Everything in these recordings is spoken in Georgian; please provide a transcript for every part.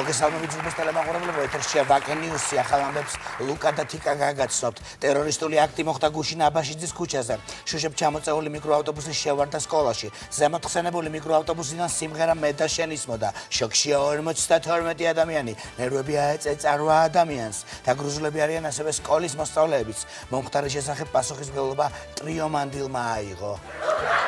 მოგესალმებით ზურბის ტელემაყურებლებო, ეთერშია ვაკე ნიუსი, ახალ ამბებს ლუკა და თიკა გაგაცნობთ. ტერორისტული აქტი მოხდა გუშინ აბაშიძის ქუჩაზე. შუშებ ჩამოწეული მიკროავტობუსი შევარდა სკოლაში. ზემოთ ხსენებული მიკროავტობუსიდან სიმღერა მე და შენ ისმოდა. შოქშია 52 ადამიანი, ნერვები აეწეწა 8 ადამიანს. დაგრუზულები არიან ასევე სკოლის მოსწავლეებიც. მომხდარის შესახებ პასუხისმგებლობა ტრიო მანდილმა აიღო.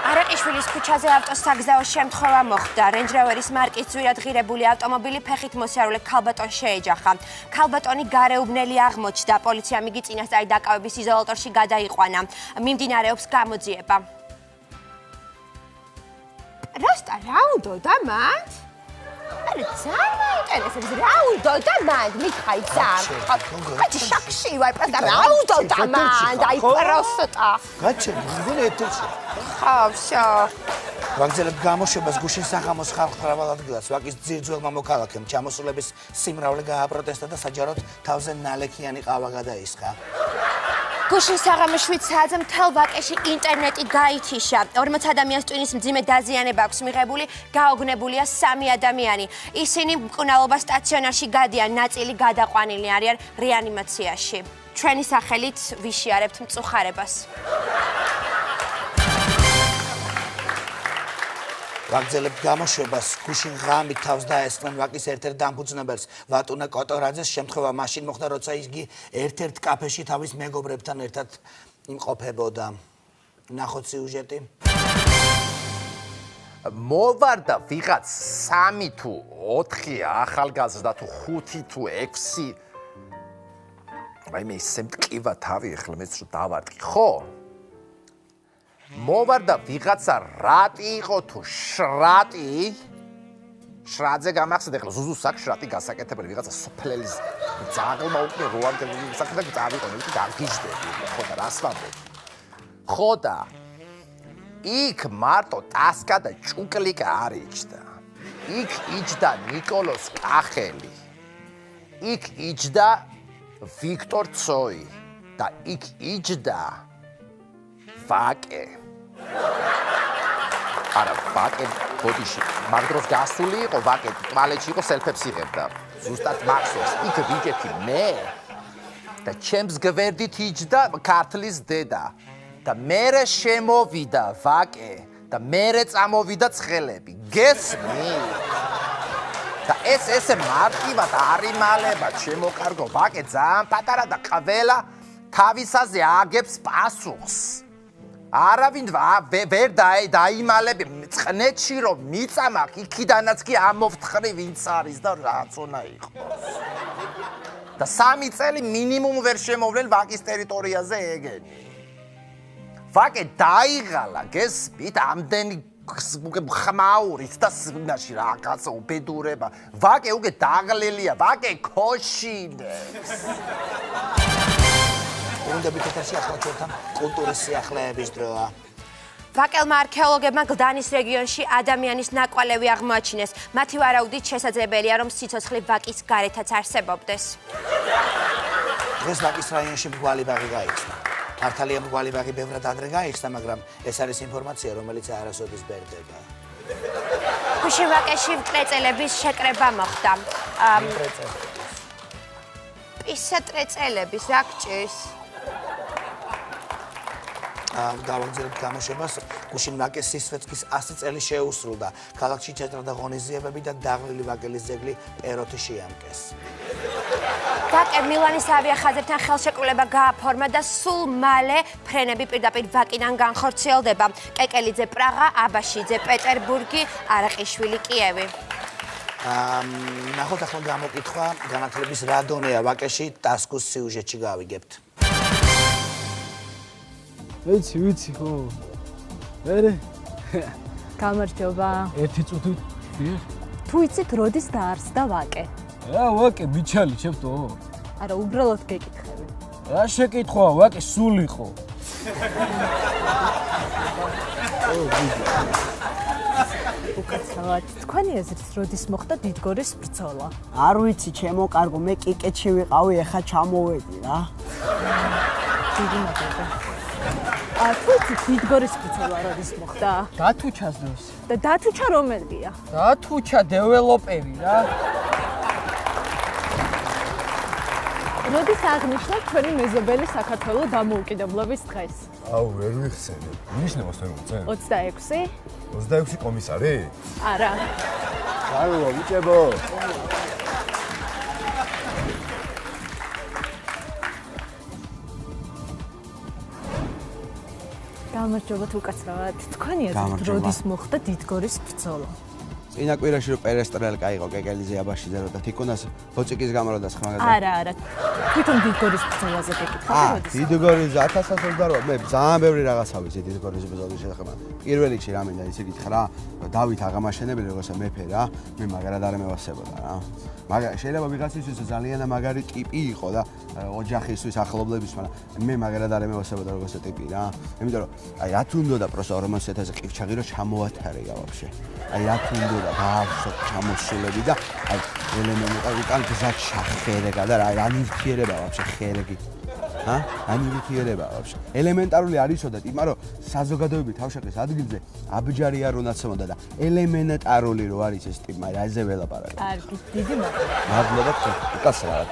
არაყიშვილის ქუჩაზე ავტოსაგზაო შემთხვევა მოხდა. რენჯროვერის მარკის ძვირად ღირებული ავტომობილი ფეხით მოსიარულე ქალბატონს შეეჯახა. ქალბატონი გარეუბნელი აღმოჩნდა. პოლიციამ იგი წინასწარი დაკავების იზოლატორში გადაიყვანა. მიმდინარეობს გამოძიება. რასტა რა უდოდა მანდ? არა ძალიან მაინტერესებს რა უდოდა მანდ? მითხარი ძალიან. კაცი შაქში ვარ, პრატა რა უდოდა მანდ? აი პროსტა. გაჩენ, მგონი ეთერში. ხო, всё. ვაგზელებ გამოშვებას გუშინ სახამოს ხალხმრავალ ადგილას ვაკის ძირძველმა მოქალაქემ ჩამოსულების სიმრავლე გააპროტესტა და საჯაროდ თავზე ნალექიანი ყავა გადაისხა. გუშინ საღამოს 7 საათზე მთელ ვაკეში ინტერნეტი გაითიშა. 40 ადამიანს ტვინის მძიმე დაზიანება აქვს მიღებული, გაოგნებულია 3 ადამიანი. ისინი მკურნალობა სტაციონარში გადიან, ნაწილი გადაყვანილი არიან რეანიმაციაში. ჩვენი სახელით ვიშიარებთ მწუხარებას. ვაგზელებ გამოშვებას გუშინ ღამით თავს დაესხნენ ვაკის ერთ-ერთ დამფუძნებელს ვატუნა კოტორაძეს. შემთხვევა მაშინ მოხდა, როცა იგი ერთ-ერთ კაფეში თავის მეგობრებთან ერთად იმყოფებოდა. ნახოთ სიუჟეტი. მოვარდა ვიღაც 3 თუ 4 ახალგაზრდა თუ 5 თუ 6. აი მე ისე მტკივა თავი ახლა მეც რომ დავარტყი, ხო? მოვარდა ვიღაცა რატი იყო თუ შრატი. შრატზე გამახსენდა ახლა ზუზუს აქვს შრატი გასაკეთებელი ვიღაცა სოფლელის ძაღლმა უკვე როამდე საკეთა წავიყო მე დაგიჟდები ხო და რას ვამბობ. ხო და იქ მარტო ტასკა და ჭუკლიკა არ იჯდა. იქ იჯდა ნიკოლოს კახელი. იქ იჯდა ვიქტორ ცოი და იქ იჯდა ვაკე. არა, ვაკე ბოდიში. მაგ დროს გასული იყო ვაკე, ტუალეტში იყო სელფებს იღებდა. ზუსტად მახსოვს, იქ ვიჯექი მე და ჩემს გვერდით იჯდა ქართლის დედა. და მერე შემოვიდა ვაკე და მერე წამოვიდა ცხელები. გესმი? და ესე მარტივად არ იმალება ჩემო კარგო ვაკე ძალიან პატარა და ყველა თავისაზე აგებს პასუხს. არავინ ვერ დაიმალები წყნეთში რომ მიწამახ იქიდანაც კი ამოვთხრი ვინც არის და რაც უნდა იყოს. და 3 წელი მინიმუმ ვერ შემოვლენ ვაკის ტერიტორიაზე ეგენი. ვაკე დაიღალა გესმით ამდენი ხმაურით და სუნაში რაღაცა უბედურება. ვაკე უკვე დაღლილია, ვაკე ქოშინებს. უნდებით ეთერში ახლა ჩვენთან კულტურის სიახლეების დროა. ვაკელმა არქეოლოგებმა გლდანის რეგიონში ადამიანის ნაკვალევი აღმოაჩინეს. მათი ვარაუდით შესაძლებელია, რომ სიცოცხლე ვაკის გარეთაც არსებობდეს. დღეს ვაკის რაიონში მრგვალიბაღი გაიხსნა. მართალია მრგვალიბაღი ბევრად ადრე გაიხსნა, მაგრამ ეს არის ინფორმაცია, რომელიც არასოდეს ბერდება. გუშინ ვაკეში ტრეწელების შეკრება მოხდა. ისე ტრეწელების რა გჭირს? გავაგზავნებთ გამოშვებას. გუშინ ვაკეს სისვეცკის 100 წელი შეუსრულდა. ქალაქში ჩაჭრდა ღონისძიებები და დაღლილი ვაკელის ძეგლი პეროთი შეამკეს. ვაკე მილანის ავიახაზებთან ხელშეკრულება გააფორმა და სულ მალე ფრენები პირდაპირ ვაკიდან განხორციელდება. კეკელიძე პრაღა, აბაშიძე პეტერბურგი, არაყიშვილი კიევი. ნახოთ ახლა გამოკითხვა განათლების რა დონეა ვაკეში ტასკუს სიუჟეტში გავიგებთ. ვიცი ხო. მერე გამარჯობა. ერთი წუთით ვიღ. თუ იცით როდის დაარსდა ვაკე? ვაკე ბიჩალი ჩემთო. არა, უბრალოდ გეკითხები. რა შეკითხვა, ვაკე სულ იყო. უკაცრავად, თქვენი აზრით როდის მოხდა დიდგორის ბრძოლა? არ ვიცი, ჩემო კარგო, მე კიკეთში ვიყავი, ეხა ჩამოვედი რა. დიდი მადლობა. თუ იცით დიდგორის ბრძოლა როდის მოხდა? დათუჩას დროს. და დათუჩა რომელია? დათუჩა დეველოპერი რა. როდის აღნიშნავთ ჩვენი მეზობელი საქართველოს დამოუკიდებლობის დღეს? აუ, ვერ ვიხსენე. ნიშნავს ვერ მოწე? 26? 26 კომისარი? არა. კარლო, ვიჭებო. გამარჯობათ უკაცრავად. თქვენი აზრით როდის მოხდა დიდგორის ბრძოლა? წინა კვირაში რო პერესტრელკა იყო კეკელიზე აბაშიძე რო და თიკუნას ბოჭიკის გამო რო დასხმაგდა. არა. თვითონ დიდგორის ბრძოლაზე გეკითხავთ როდის? დიდგორის 1028 მე ძალიან ბევრი რაღაცა ვიცი დიდგორის ბრძოლის შესახებ. პირველ რიგში რა მინდა ისე გითხრა რა, დავით აღამაშენებელი როგორც მეფე რა, მე მაგრად არ მევასებოდა რა. მაგრამ შეიძლება ვიღაცისთვის ძალიან მაგარი ტიპი იყო და ოჯახისთვის ახლობლების, მაგრამ მე მაგრად არ მევასებოდა როგორც ტიპი რა. იმიტომ რომ აი რა თუ უნდა და პროსტო 40000 ყივჩაღი რო ჩამოათარეა ვაფშე. აი რა თუ უნდა და დაავსო ჩამოსულები და აი ელემენტი უკან გზად შახერეგა და რა ნივთიერება ვაფშე ხერეგი. ანივთიერება ვაფშე. ელემენტარული არისო და ტიპა რომ საზოგადოებრივი თავშეყრის ადგილზე აბჯარი არ უნაცმოდა და ელემენტარული რო არის ეს ტიპა რა ეზე ველაპარაკა. კარგი, დიდი მადლობა უკაცრავად.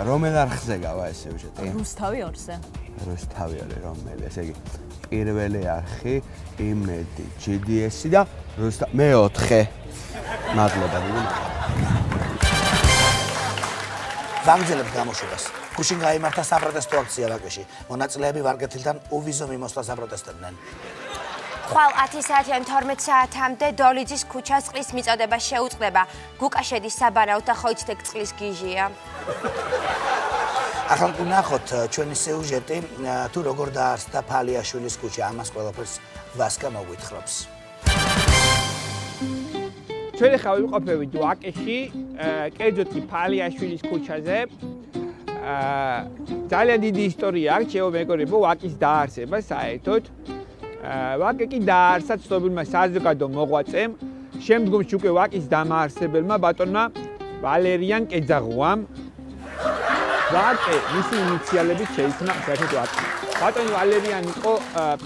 რომელ არხზე გავა ეს სიუჟეტი? რუსთავი 2-ზე. რუსთავი არის რომელი? ესე იგი პირველი არხი, იმედი, GDS-ი და მე-4. მადლობა დიდი. ვაგრძელებთ გამოშვებას. გუშინ გაიმართა საპროტესტო აქცია ვაკეში. მონაწილეები ვარგეთილთან უვიზო მიმოსვლას აპროტესტებდნენ. ხვალ 10 საათიდან 12 საათამდე დოლიძის ქუჩას წყლის მიწოდება შეუწყდება. გუკა შედის საბანაოდ და ხოიცდეკ წყლის გიჟია. ახლა ვნახოთ ჩვენი სიუჟეტი თუ როგორ დაარსდა ფალიაშვილის ქუჩა. ამას ყველაფერს ვასკა მოგვითხრობს. ჩვენი ხავი ვიყოფებით ვაკეში, კერძოდ კი ფალიაშვილის ქუჩაზე. ძალიან დიდი ისტორია აქვს ჩემო მეგობრებო ვაკის დაარსება საერთოდ. ვაკე კი დაარსა ცნობილმა საზოგადო მოღვაწემ, შემდგომში უკვე ვაკის დამაარსებელმა ბატონმა ვალერიან კეძაღუამ. ვაკე მისი ინიციალებით შეიქმნა საერთოდ ვაკე. ბატონი ვალერიანი იყო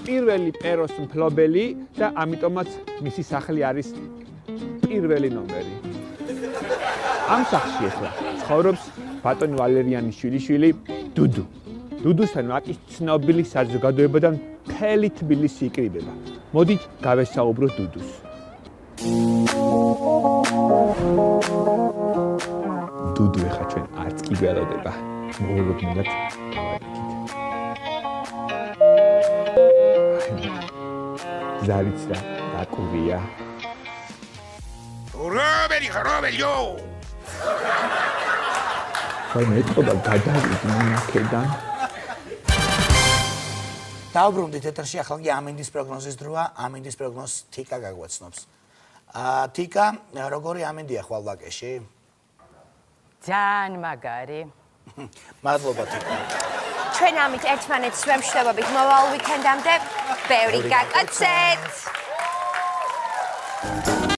პირველი პეროს მფლობელი და ამიტომაც მისი სახლი არის პირველი ნომერი. ამ სახლში ახლა ცხოვრობს ბატონი ვალერიანის შვილიშვილი დუდუ. დუდუსთან ვაკის ცნობილი საზოგადოება და მთელი თბილისი იკრიბება. მოდით გავესაუბროთ დუდუს. დუდუ ახლა ჩვენ არც კი გველოდება. მოულოდ მინდათ გავაკეთეთ. ზარიც და დაკურია. რობელიო! ხაი მეტყობა გადავიდი მონახედან. დავბრუნდით ეთერში, ახლა კი ამინდის პროგნოზის დროა. ამინდის პროგნოზს თიკა გაგვაცნობს. თიკა, როგორი ამინდია ხვალ ვაკეში? ძალიან მაგარი. მადლობა თიკა. ჩვენ ამით ერთმანეთს ვემშვიდობებით მოვალ ვიკენდამდე. ბევრი გაკაცეთ.